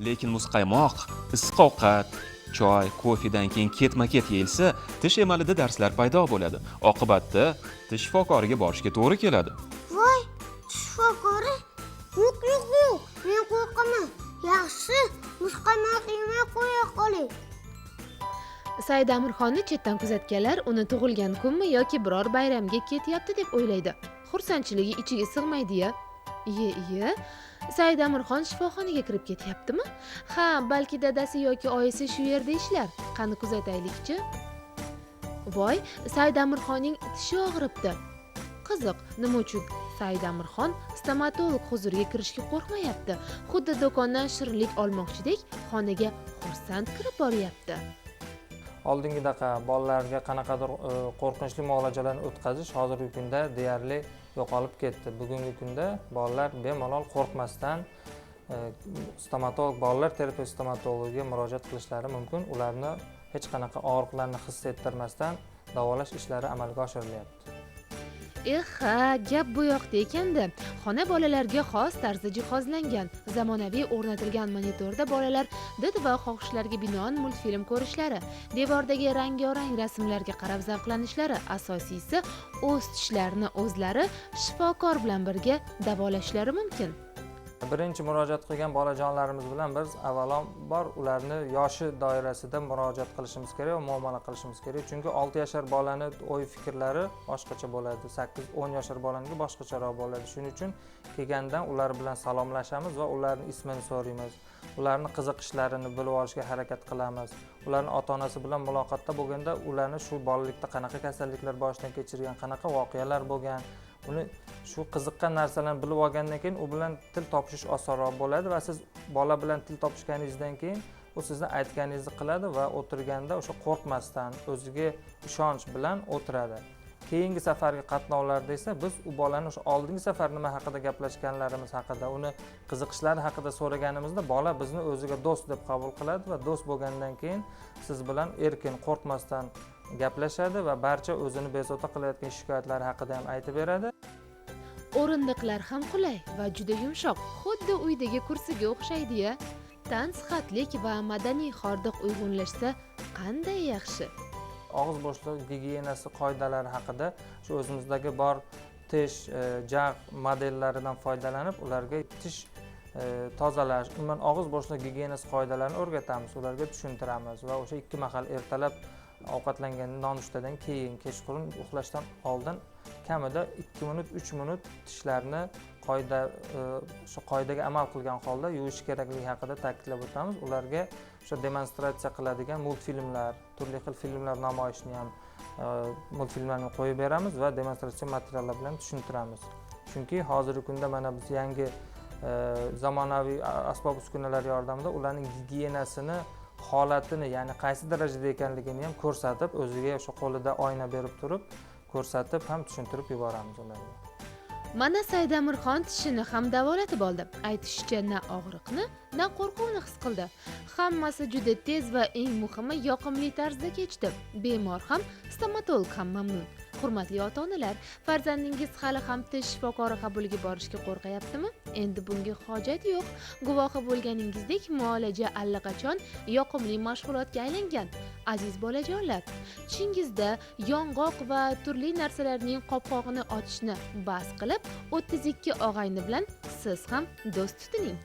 Lekin muzqaymoq, issiq ovqat, choy, kofedan keyin ketma-ket yeyilsa, tish emalida darslar paydo bo'ladi. Oqibatda tish shifokoriga borishga to'g'ri keladi. Voy, shifokori? Yo'q, men qo'rqaman. Yaxshi, muzqaymoq yemay qo'ya qoling. Said Amirxonni chetdan kuzatganlar uni tug'ilgan kunmi yoki biror bayramga ketyapti deb o'ylaydi. Xursandchiligi ichiga sig'maydi-ya. Iye. Said Amirxon shifoxonaga kirib ketyaptimi? Ha, balki dadasi yoki oyisi shu yerda ishlar. Qani kuzataylik-chi. Voy, Said Amirxonning tishi og'ribdi. Qiziq, nima uchun Said Amirxon stomatolog huzuriga kirishga qo'rqmayapti? Xuddi do'kondan shirinlik olmoqchidek, xonaga xursand kirib boryapti. Oldingidaqa bolalarga qanaqadir qo'rqinchli muolajalarni o'tkazish hozirgi kunda deyarli yo'qolib ketdi. Bugungi kunda bolalar bemalol qo'rqmasdan stomatolog, bolalar terapevt stomatologiga murojaat qilishlari mumkin. Ularni hech qanaqa og'riqlarni his ettirmasdan davolash ishlari amalga oshirilyapti. Ha, gap bu yoqda ekanda. Xona bolalarga xos tarzda jihozlangan. Zamonaviy o'rnatilgan monitorda bolalar did va xohishlarga binoan multfilm ko'rishlari, devordagi rang-yorang rasmlarga qarab zavqlanishlari, asosiysi o'z tishlarini o'zlari shifokor bilan birga davolashlari mumkin. Birinchi murojaat qilgan bolajonlarimiz bilan biz avvalambor ularni yoshi doirasida murojaat qilishimiz kerak va muomala qilishimiz kerak. Chunki 6 yoshar bolani o'y-fikrlari boshqacha bo'ladi, 8-10 yoshar bolaniki boshqacharoq bo'ladi. Shuning uchun kelgandan ular bilan salomlashamiz va ularning ismini so'raymiz. Ularni qiziqishlarini bilib olishga harakat qilamiz. Ularning ota-onasi bilan muloqotda bo'lganda ularni shu bolalikda qanaqa kasalliklar boshidan kechirgan, qanaqa voqealar bo'lgan, uni shu qiziqqan narsalarni bilib olgandan keyin u bilan til topishish osonroq bo'ladi va siz bola bilan til topishganingizdan keyin u sizni aytganingizni qiladi va o'tirganda o'sha qo'rqmasdan, o'ziga ishonch bilan o'tiradi. Keyingi safargi qatnovlarda esa biz u bolani o'sha oldingi safar nima haqida gaplashganlarimiz haqida, uni qiziqishlari haqida so'raganimizda bola bizni o'ziga do'st deb qabul qiladi va do'st bo'lgandan keyin siz bilan erkin, qo'rqmasdan gaplashadi va barcha o'zini bezovta qilayotgan shikoyatlari haqida ham aytib beradi. O'rindiqlar ham qulay va juda yumshoq, xuddi uydagi kursiga o'xshaydi-ya. Tan sihatlik va madaniy hordiq uyg'unlashsa qanday yaxshi. Og'iz bo'shliq gigiyenasi qoidalari haqida shu o'zimizdagi bor tish, jag' modellaridan foydalanib ularga tish tozalash, umuman og'iz bo'shliq gigiyenasi qoidalarini o'rgatamiz, ularga tushuntiramiz va o'sha 2 mahal ertalab ovqatlangan nonushtadan keyin, kechqurun uxlashdan oldin kamida 2 minut, 3 minut tishlarni shu qoidaga amal qilgan holda yuvish kerakligi haqida ta'kidlab o'tamiz. Ularga o'sha demonstratsiya qiladigan multfilmlar, turli xil filmlar namoyishini ham multfilmlarni qo'yib beramiz va demonstratsiya materiallar bilan tushuntiramiz. Chunki hozirgi kunda mana biz yangi zamonaviy asbob-uskunalar yordamida ularning gigiyenasini, holatini, ya'ni qaysi darajada ekanligini ham ko'rsatib, o'ziga o'sha qo'lida oyna berib turib, ko'rsatib ham tushuntirib yuboramiz ularga. Mana Said Amirxon tishini ham davolatib oldi. Aytishicha, na og'riqni, na qo'rquvni his qildi. Hammasi juda tez va eng muhimi yoqimli tarzda kechdi. Bemor ham, stomatolog ham mamnun. Hurmatli ota-onalar, farzandingiz hali ham tish shifokori qabuliga borishga qo'rqayaptimi? Endi bunga hojat yo'q. Guvohi bo'lganingizdek, muolaja allaqachon yoqimli mashg'ulotga aylangan. Aziz bolajonlar, tishingizda yong'oq va turli narsalarning qopqog'ini ochishni bas qilib, 32 og'ayni bilan siz ham do'st tutining.